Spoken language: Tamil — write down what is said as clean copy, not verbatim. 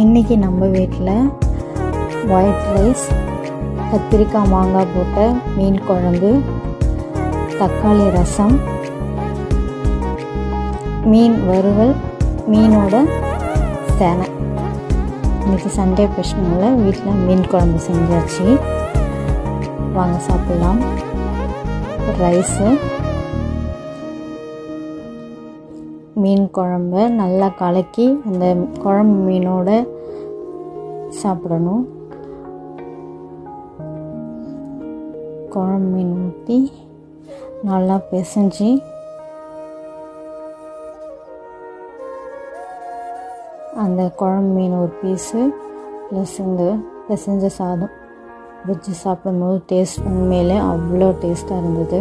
இன்றைக்கி நம்ம வீட்டில் ஒயிட் ரைஸ், கத்திரிக்காய் மாங்காய் போட்ட மீன் குழம்பு, தக்காளி ரசம், மீன் வறுவல், மீனோட சேனை. இன்றைக்கி சண்டே ஸ்பெஷல்னால வீட்டில் மீன் குழம்பு செஞ்சாச்சு. வாங்க சாப்பிட்லாம். ரைஸு, மீன் குழம்பு நல்லா கலக்கி அந்த குழம்பு மீனோட சாப்பிடணும். குழம்பு மீன் ஊற்றி நல்லா பிசைஞ்சு அந்த குழம்பு மீன் ஒரு பீஸு ப்ளஸ் இந்த பிசைஞ்ச சாதம் வச்சு சாப்பிடும்போது டேஸ்ட் உண்மையிலே அவ்வளோ டேஸ்ட்டாக இருந்தது.